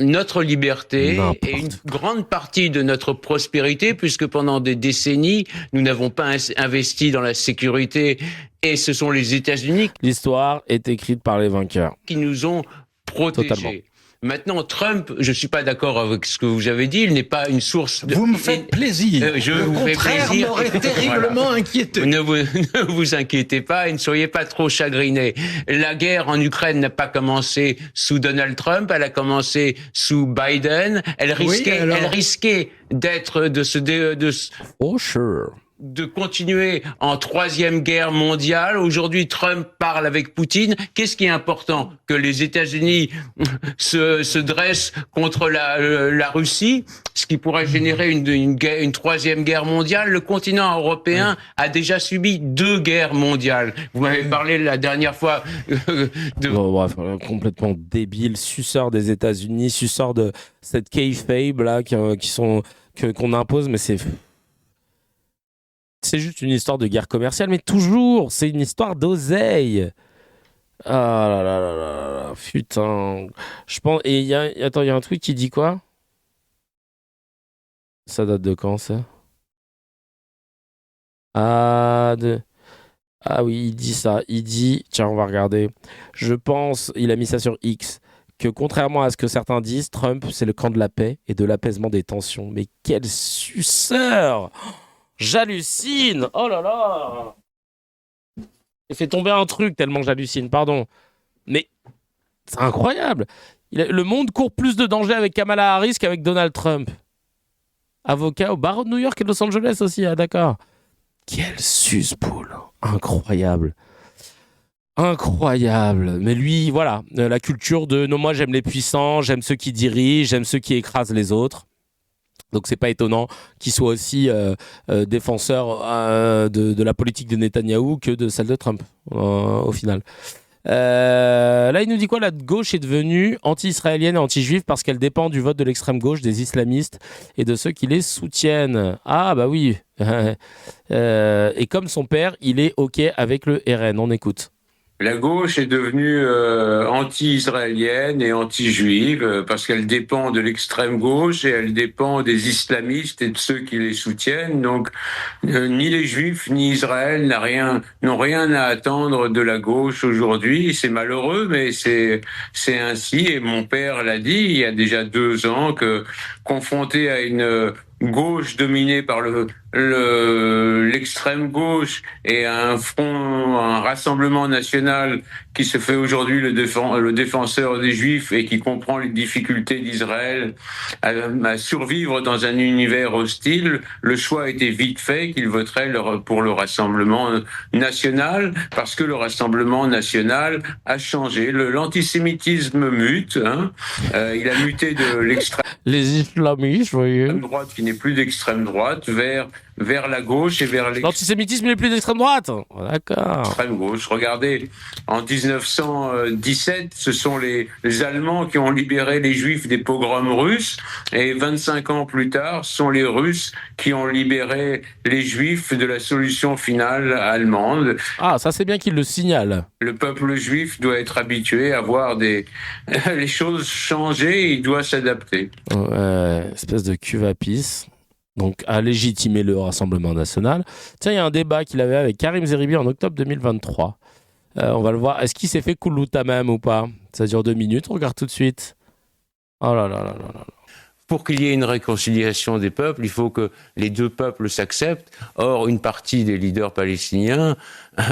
notre liberté et une grande partie de notre prospérité, puisque pendant des décennies, nous n'avons pas investi dans la sécurité, et ce sont les États-Unis. L'histoire est écrite par les vainqueurs. Qui nous ont protégés. Totalement. Maintenant, Trump, je suis pas d'accord avec ce que vous avez dit, il n'est pas une source de... Vous me faites plaisir. Le contraire m'aurait terriblement inquiété. Ne vous inquiétez pas et ne soyez pas trop chagrinés. La guerre en Ukraine n'a pas commencé sous Donald Trump, elle a commencé sous Biden. Elle risquait d'être de continuer en troisième guerre mondiale. Aujourd'hui, Trump parle avec Poutine. Qu'est-ce qui est important? Que les États-Unis se dressent contre la Russie, ce qui pourrait générer une troisième guerre mondiale. Le continent européen a déjà subi 2 guerres mondiales. Vous m'avez parlé la dernière fois de... Bon, bref, complètement débile, suceur des États-Unis, suceur de cette kayfabe là qu'on impose, mais c'est juste une histoire de guerre commerciale, mais toujours, c'est une histoire d'oseille. Ah là là là là, putain. Je pense. Et il y a un tweet qui dit quoi? Ça date de quand, ça? Ah oui, il dit ça. Il dit, tiens, on va regarder. Je pense, il a mis ça sur X, que contrairement à ce que certains disent, Trump, c'est le camp de la paix et de l'apaisement des tensions. Mais quel suceur! J'hallucine! Oh là là! J'ai fait tomber un truc tellement j'hallucine, pardon. Mais c'est incroyable! Le monde court plus de danger avec Kamala Harris qu'avec Donald Trump. Avocat au barreau de New York et de Los Angeles aussi, ah d'accord. Quel suce-boule! Incroyable! Incroyable! Mais lui, voilà, la culture de non, moi j'aime les puissants, j'aime ceux qui dirigent, j'aime ceux qui écrasent les autres. Donc c'est pas étonnant qu'il soit aussi défenseur de la politique de Netanyahou que de celle de Trump au final. Là il nous dit quoi? La gauche est devenue anti-israélienne et anti-juive parce qu'elle dépend du vote de l'extrême gauche, des islamistes et de ceux qui les soutiennent. Ah bah oui. Et comme son père, il est OK avec le RN. On écoute. La gauche est devenue anti-israélienne et anti-juive parce qu'elle dépend de l'extrême gauche et elle dépend des islamistes et de ceux qui les soutiennent. Donc, ni les juifs ni Israël n'ont rien à attendre de la gauche aujourd'hui. C'est malheureux, mais c'est ainsi. Et mon père l'a dit il y a déjà 2 ans que confronté à une gauche dominée par l'extrême gauche et un rassemblement national qui se fait aujourd'hui le défenseur des Juifs et qui comprend les difficultés d'Israël à survivre dans un univers hostile, le choix a été vite fait qu'il voterait pour le Rassemblement national parce que le Rassemblement national a changé. L'antisémitisme mute, il a muté de l'extrême les islamistes, voyez, droite qui n'est plus d'extrême droite vers la gauche et vers l'antisémitisme n'est plus d'extrême droite. Oh, d'accord. Extrême gauche. Regardez, en 1917, ce sont les Allemands qui ont libéré les Juifs des pogroms russes, et 25 ans plus tard, ce sont les Russes qui ont libéré les Juifs de la solution finale allemande. Ah, ça c'est bien qu'il le signale. Le peuple juif doit être habitué à voir les choses changer et il doit s'adapter. Espèce de cuve à pisse. Donc, à légitimer le Rassemblement national. Tiens, il y a un débat qu'il avait avec Karim Zeribi en octobre 2023. On va le voir. Est-ce qu'il s'est fait Koulouta même ou pas? Ça dure 2 minutes. On regarde tout de suite. Oh là là là là là. Pour qu'il y ait une réconciliation des peuples, il faut que les deux peuples s'acceptent. Or, une partie des leaders palestiniens,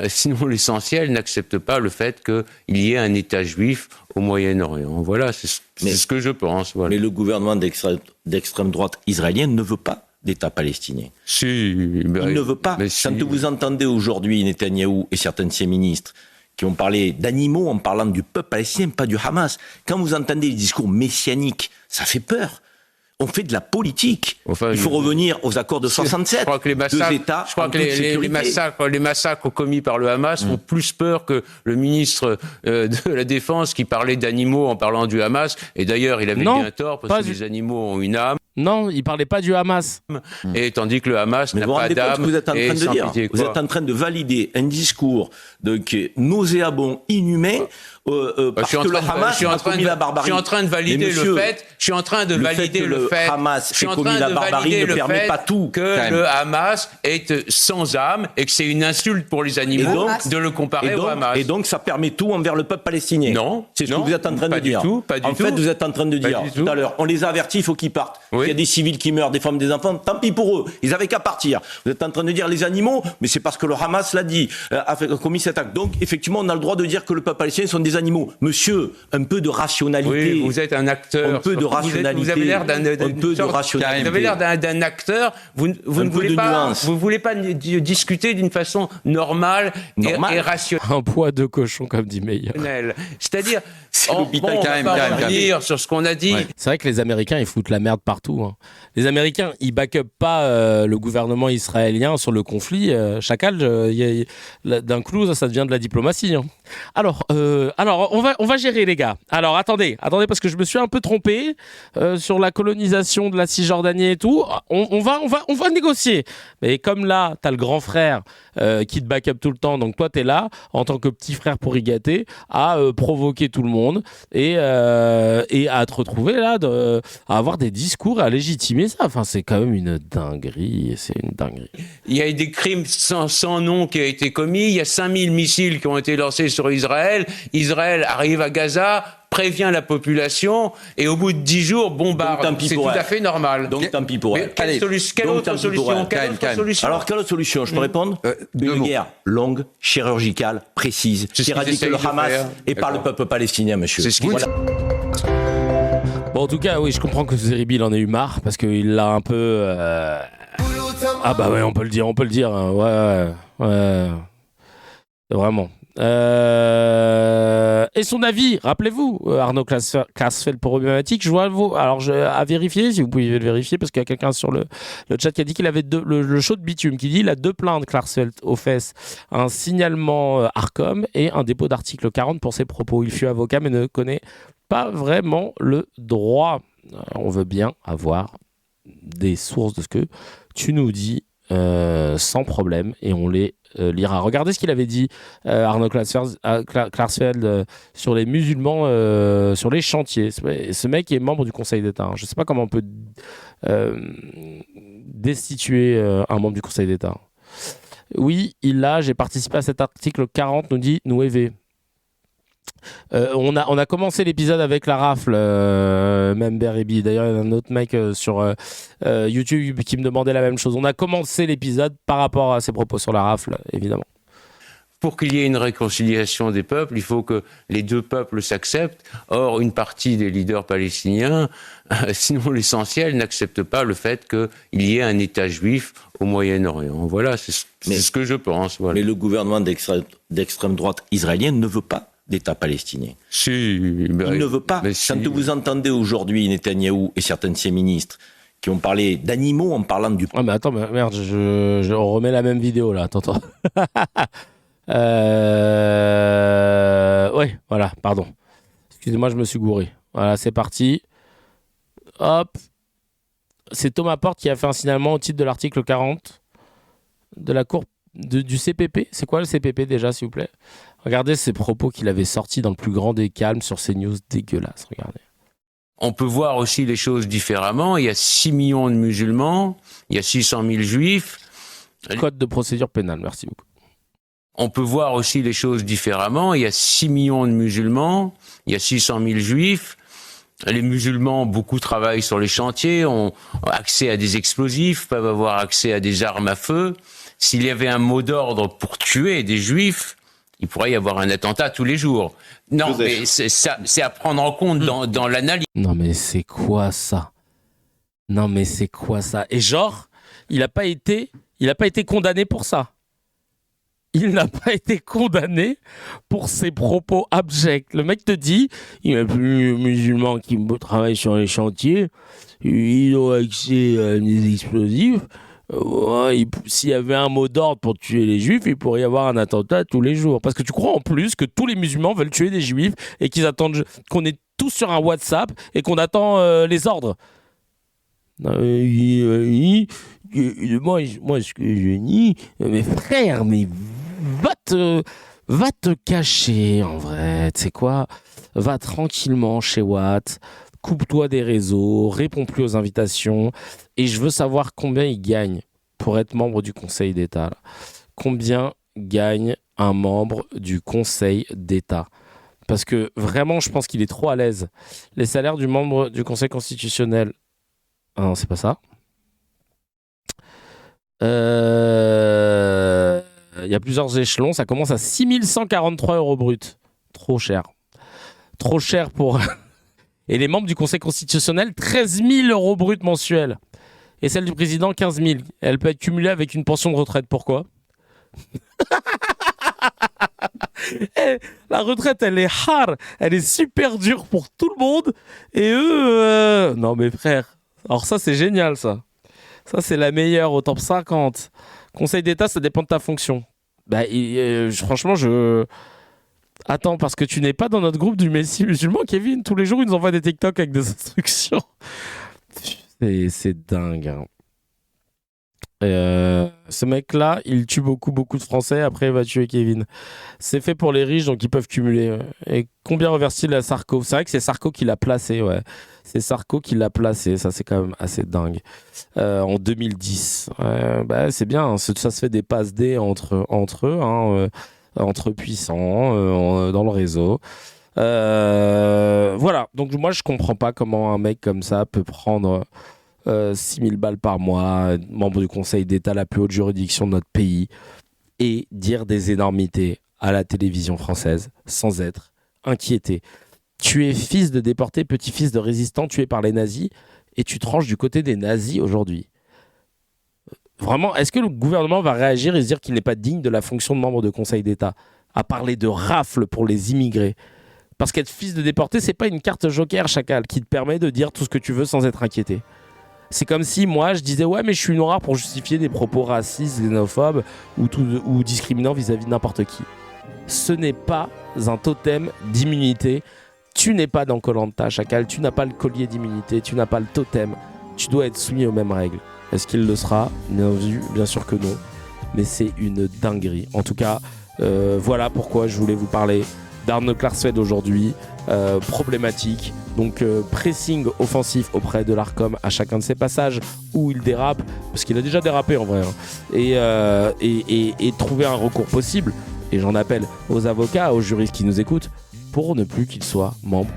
sinon l'essentiel, n'acceptent pas le fait qu'il y ait un État juif au Moyen-Orient. Voilà, c'est ce que je pense. Voilà. Mais le gouvernement d'extrême droite israélien ne veut pas d'État palestinien. Il ne veut pas. Quand vous entendez aujourd'hui Netanyahou et certains de ses ministres qui ont parlé d'animaux en parlant du peuple palestinien, pas du Hamas, quand vous entendez les discours messianiques, ça fait peur. On fait de la politique. Enfin, il faut revenir aux accords de 67. Je crois que les massacres commis par le Hamas font plus peur que le ministre de la Défense qui parlait d'animaux en parlant du Hamas. Et d'ailleurs, il avait bien tort parce que les animaux ont une âme. Non, il parlait pas du Hamas. Et tandis que le Hamas n'a pas d'âme. Vous êtes en train de dire, vous êtes en train de valider un discours qui est nauséabond, inhumain. Parce que le Hamas a commis la barbarie. Je suis en train de valider le fait. Je suis en train de valider le fait. Hamas a commis la barbarie ne permet pas tout. Que le Hamas est sans âme et que c'est une insulte pour les animaux de le comparer au Hamas. Et donc ça permet tout envers le peuple palestinien. Non, c'est ce que vous êtes en train de dire. En fait, vous êtes en train de dire tout à l'heure, on les a avertis, il faut qu'ils partent. Il y a des civils qui meurent, des femmes, des enfants, tant pis pour eux. Ils avaient qu'à partir. Vous êtes en train de dire les animaux, mais c'est parce que le Hamas l'a dit, a commis cet acte. Donc effectivement, on a le droit de dire que le peuple palestinien sont des animaux. Monsieur, un peu de rationalité. Oui, vous êtes un acteur. Un peu de rationalité. Vous avez l'air d'un acteur. Vous ne voulez pas discuter d'une façon normale. Et rationnelle. Un poids de cochon, comme dit Meyer. C'est-à-dire, on va revenir sur ce qu'on a dit. Ouais. C'est vrai que les Américains, ils foutent la merde partout. Hein. Les Américains, ils back-up pas le gouvernement israélien sur le conflit. Chacal, d'un coup, ça devient de la diplomatie. Hein. Alors, on va gérer, les gars. Alors, attendez, parce que je me suis un peu trompé sur la colonisation de la Cisjordanie et tout. On va négocier. Mais comme là, t'as le grand frère qui te back-up tout le temps, donc toi, t'es là, en tant que petit frère pour y gâter, à provoquer tout le monde et à te retrouver là, à avoir des discours, à légitimer ça. Enfin, c'est quand même une dinguerie. Il y a eu des crimes sans nom qui ont été commis. Il y a 5000 missiles qui ont été lancés sur Israël. Israël arrive à Gaza, prévient la population et au bout de 10 jours bombarde. C'est tout à fait normal. Donc tant pis pour elle. Quelle autre solution? Alors quelle autre solution? Je peux répondre? Une guerre longue, chirurgicale, précise, qui éradique le Hamas et par le peuple palestinien, monsieur. C'est ce qu'il Bon, en tout cas, oui, je comprends que Zeribi, il en ait eu marre parce qu'il l'a un peu. Ah bah ouais, on peut le dire. Hein. Ouais. Vraiment. Et son avis, rappelez-vous, Arnaud Klarsfeld pour Problématique, je vois à vérifier, si vous pouvez le vérifier, parce qu'il y a quelqu'un sur le chat qui a dit qu'il avait le show de bitume, qui dit il a 2 plaintes Klarsfeld aux fesses, un signalement Arcom et un dépôt d'article 40 pour ses propos. Il fut avocat mais ne connaît pas vraiment le droit. On veut bien avoir des sources de ce que tu nous dis sans problème et on les lira. Regardez ce qu'il avait dit Arnaud Klarsfeld sur les musulmans sur les chantiers. Ce mec est membre du Conseil d'État. Je ne sais pas comment on peut destituer un membre du Conseil d'État. Oui, j'ai participé à cet article 40, nous dit Nouévé. On a commencé l'épisode avec la rafle, même Beribi. D'ailleurs, il y a un autre mec sur YouTube qui me demandait la même chose. On a commencé l'épisode par rapport à ses propos sur la rafle, évidemment. Pour qu'il y ait une réconciliation des peuples, il faut que les deux peuples s'acceptent. Or, une partie des leaders palestiniens, sinon l'essentiel, n'acceptent pas le fait qu'il y ait un État juif au Moyen-Orient. Voilà, c'est ce que je pense. Voilà. Mais le gouvernement d'extrême droite israélien ne veut pas d'État palestinien. Il ne veut pas. Quand vous entendez aujourd'hui Netanyahou et certains de ses ministres qui ont parlé d'animaux en parlant du... Ah mais attends, merde, on remet la même vidéo là, attends. Ouais, voilà, pardon. Excusez-moi, je me suis gouré. Voilà, c'est parti. Hop. C'est Thomas Porte qui a fait un signalement au titre de l'article 40 de la Cour du CPP. C'est quoi le CPP déjà, s'il vous plaît? Regardez ces propos qu'il avait sortis dans le plus grand des calmes sur ces news dégueulasses. Regardez. On peut voir aussi les choses différemment. Il y a 6 millions de musulmans, il y a 600 000 juifs. Code de procédure pénale, merci beaucoup. On peut voir aussi les choses différemment. Il y a 6 millions de musulmans, il y a 600 000 juifs. Les musulmans, beaucoup travaillent sur les chantiers, ont accès à des explosifs, peuvent avoir accès à des armes à feu. S'il y avait un mot d'ordre pour tuer des juifs, il pourrait y avoir un attentat tous les jours. Non, mais c'est à prendre en compte dans l'analyse. Non, mais c'est quoi ça ? Non, mais c'est quoi ça ? Et genre, il n'a pas été condamné pour ça. Il n'a pas été condamné pour ses propos abjects. Le mec te dit, il n'y a plus de musulmans qui travaillent sur les chantiers, ils ont accès à des explosifs. S'il y avait un mot d'ordre pour tuer les juifs, il pourrait y avoir un attentat tous les jours. Parce que tu crois en plus que tous les musulmans veulent tuer des juifs et qu'ils attendent qu'on est tous sur un WhatsApp et qu'on attend les ordres. Moi, ce que je dis, mes frères, mais va te cacher en vrai. Tu sais quoi ? Va tranquillement chez Watt. Coupe-toi des réseaux, réponds plus aux invitations. Et je veux savoir combien il gagne pour être membre du Conseil d'État. Là. Combien gagne un membre du Conseil d'État ? Parce que vraiment, je pense qu'il est trop à l'aise. Les salaires du membre du Conseil constitutionnel... Ah non, c'est pas ça. Il y a plusieurs échelons. Ça commence à 6 143 € brut. Trop cher. Trop cher pour... Et les membres du Conseil constitutionnel, 13 000 € brut mensuels. Et celle du président, 15 000. Elle peut être cumulée avec une pension de retraite. Pourquoi ? La retraite, elle est hard. Elle est super dure pour tout le monde. Et eux... Non mais frère. Alors ça, c'est génial, ça. Ça, c'est la meilleure au top 50. Conseil d'État, ça dépend de ta fonction. Franchement, Attends, parce que tu n'es pas dans notre groupe du Messie musulman, Kevin. Tous les jours, ils nous envoient des TikTok avec des instructions. C'est dingue. Hein. Ce mec-là, il tue beaucoup de Français. Après, il va tuer Kevin. C'est fait pour les riches, donc ils peuvent cumuler. Et combien reverse-t-il à Sarko ? C'est vrai que c'est Sarko qui l'a placé, ouais. C'est Sarko qui l'a placé. Ça, c'est quand même assez dingue. En 2010. C'est bien. Hein. Ça se fait des passes D entre eux, hein, entre puissants, dans le réseau. Voilà. Donc, moi, je comprends pas comment un mec comme ça peut prendre 6 000 balles par mois, membre du Conseil d'État, la plus haute juridiction de notre pays, et dire des énormités à la télévision française sans être inquiété. Tu es fils de déporté, petit-fils de résistant tué par les nazis, et tu tranches du côté des nazis aujourd'hui. Vraiment, est-ce que le gouvernement va réagir et se dire qu'il n'est pas digne de la fonction de membre de Conseil d'État, à parler de rafle pour les immigrés ? Parce qu'être fils de déporté, c'est pas une carte joker, chacal, qui te permet de dire tout ce que tu veux sans être inquiété. C'est comme si moi je disais ouais mais je suis noir pour justifier des propos racistes, xénophobes ou discriminants vis-à-vis de n'importe qui. Ce n'est pas un totem d'immunité. Tu n'es pas dans Koh-Lanta, chacal. Tu n'as pas le collier d'immunité. Tu n'as pas le totem. Tu dois être soumis aux mêmes règles. Est-ce qu'il le sera ? Bien sûr que non. Mais c'est une dinguerie. En tout cas, voilà pourquoi je voulais vous parler d'Arnaud Klarsfeld aujourd'hui. Problématique. Donc pressing offensif auprès de l'Arcom à chacun de ses passages où il dérape, parce qu'il a déjà dérapé en vrai, hein, et trouver un recours possible. Et j'en appelle aux avocats, aux juristes qui nous écoutent, pour ne plus qu'il soit membre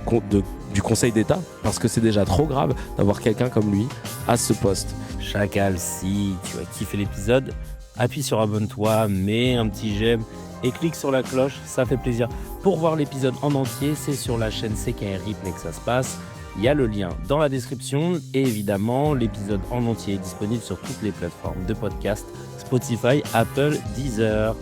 du Conseil d'État, parce que c'est déjà trop grave d'avoir quelqu'un comme lui à ce poste. Chacal, si tu as kiffé l'épisode, appuie sur abonne-toi, mets un petit j'aime et clique sur la cloche, ça fait plaisir. Pour voir l'épisode en entier, c'est sur la chaîne CKR Replay que ça se passe. Il y a le lien dans la description et évidemment, l'épisode en entier est disponible sur toutes les plateformes de podcast, Spotify, Apple, Deezer.